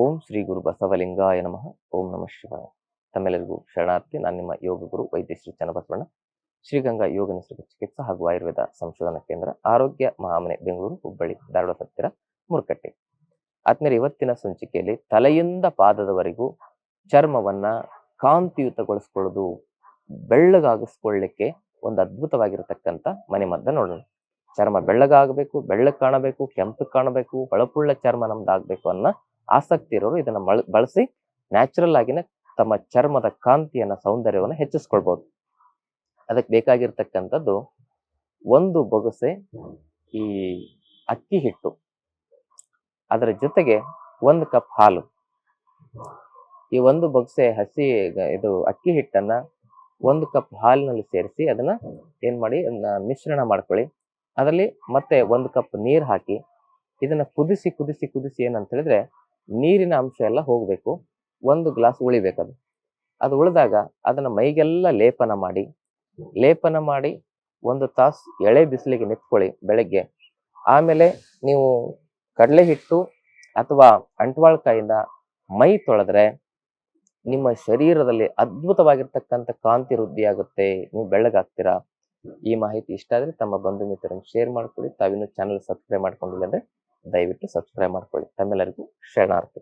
ಓಂ ಶ್ರೀ ಗುರು ಬಸವಲಿಂಗಾಯ ನಮಃ. ಓಂ ನಮಃ ಶಿವಾಯ. ತಮ್ಮೆಲ್ಲರಿಗೂ ಶರಣಾರ್ಥಿ. ನಾನು ನಿಮ್ಮ ಯೋಗ ಗುರು ವೈದ್ಯ ಶ್ರೀ ಚನ್ನಬಸವಣ್ಣ, ಶ್ರೀಗಂಗಾ ಯೋಗ ನಿಸರ್ಗ ಚಿಕಿತ್ಸಾ ಹಾಗೂ ಆಯುರ್ವೇದ ಸಂಶೋಧನಾ ಕೇಂದ್ರ, ಆರೋಗ್ಯ ಮಹಾಮನೆ, ಬೆಂಗಳೂರು, ಹುಬ್ಬಳ್ಳಿ, ಧಾರವಾಡ ಹತ್ತಿರ, ಮುರುಕಟ್ಟೆ. ಆದ್ಮೇಲೆ ಇವತ್ತಿನ ಸಂಚಿಕೆಯಲ್ಲಿ ತಲೆಯಿಂದ ಪಾದದವರೆಗೂ ಚರ್ಮವನ್ನ ಕಾಂತಿಯುತಗೊಳಿಸ್ಕೊಳ್ಳೋದು, ಬೆಳ್ಳಗಾಗಿಸ್ಕೊಳ್ಳಿಕ್ಕೆ ಒಂದು ಅದ್ಭುತವಾಗಿರತಕ್ಕಂಥ ಮನೆಮದ್ದ ನೋಡೋಣ. ಚರ್ಮ ಬೆಳ್ಳಗಾಗಬೇಕು, ಬೆಳ್ಳಗೆ ಕಾಣಬೇಕು, ಕೆಂಪು ಕಾಣಬೇಕು, ಹೊಳಪುಳ್ಳ ಚರ್ಮ ನಮ್ದಾಗಬೇಕು ಅನ್ನೋ ಆಸಕ್ತಿ ಇರೋರು ಇದನ್ನ ಬಳಸಿ ನ್ಯಾಚುರಲ್ ಆಗಿನ ತಮ್ಮ ಚರ್ಮದ ಕಾಂತಿಯನ್ನ, ಸೌಂದರ್ಯವನ್ನು ಹೆಚ್ಚಿಸ್ಕೊಳ್ಬಹುದು. ಅದಕ್ಕೆ ಬೇಕಾಗಿರ್ತಕ್ಕಂಥದ್ದು ಒಂದು ಬೊಗಸೆ ಈ ಅಕ್ಕಿ ಹಿಟ್ಟು, ಅದರ ಜೊತೆಗೆ 1 ಕಪ್ ಹಾಲು. ಈ ಒಂದು ಬೊಗಸೆ ಹಸಿ ಇದು ಅಕ್ಕಿ ಹಿಟ್ಟನ್ನ 1 ಕಪ್ ಹಾಲಿನಲ್ಲಿ ಸೇರಿಸಿ ಅದನ್ನ ಏನ್ ಮಾಡಿ, ಅದನ್ನ ಮಿಶ್ರಣ ಮಾಡ್ಕೊಳ್ಳಿ. ಅದರಲ್ಲಿ ಮತ್ತೆ 1 ಕಪ್ ನೀರು ಹಾಕಿ ಇದನ್ನ ಕುದಿಸಿ ಕುದಿಸಿ ಕುದಿಸಿ ಏನಂತ ಹೇಳಿದ್ರೆ ನೀರಿನ ಅಂಶ ಎಲ್ಲ ಹೋಗ್ಬೇಕು. 1 ಗ್ಲಾಸ್ ಉಳಿಬೇಕದು. ಅದು ಉಳಿದಾಗ ಅದನ್ನ ಮೈಗೆಲ್ಲ ಲೇಪನ ಮಾಡಿ 1 ತಾಸು ಎಳೆ ಬಿಸಿಲಿಗೆ ನಿಂತ್ಕೊಳ್ಳಿ ಬೆಳಗ್ಗೆ. ಆಮೇಲೆ ನೀವು ಕಡಲೆ ಹಿಟ್ಟು ಅಥವಾ ಅಂಟ್ವಾಳಕಾಯಿಂದ ಮೈ ತೊಳೆದ್ರೆ ನಿಮ್ಮ ಶರೀರದಲ್ಲಿ ಅದ್ಭುತವಾಗಿರ್ತಕ್ಕಂಥ ಕಾಂತಿ ವೃದ್ಧಿ ಆಗುತ್ತೆ, ನೀವು ಬೆಳ್ಳಗಾಗ್ತೀರಾ. ಈ ಮಾಹಿತಿ ಇಷ್ಟ ಆದ್ರೆ ತಮ್ಮ ಬಂಧು ಮಿತ್ರರನ್ನು ಶೇರ್ ಮಾಡ್ಕೊಳ್ಳಿ. ತಾವಿನ್ನು ಚಾನಲ್ ಸಬ್ಸ್ಕ್ರೈಬ್ ಮಾಡ್ಕೊಂಡಿಲ್ಲ ಅಂದ್ರೆ ದಯವಿಟ್ಟು ಸಬ್ಸ್ಕ್ರೈಬ್ ಮಾಡ್ಕೊಳ್ಳಿ. ತಮ್ಮೆಲ್ಲರಿಗೂ ಶರಣಾರ್ಥಿ.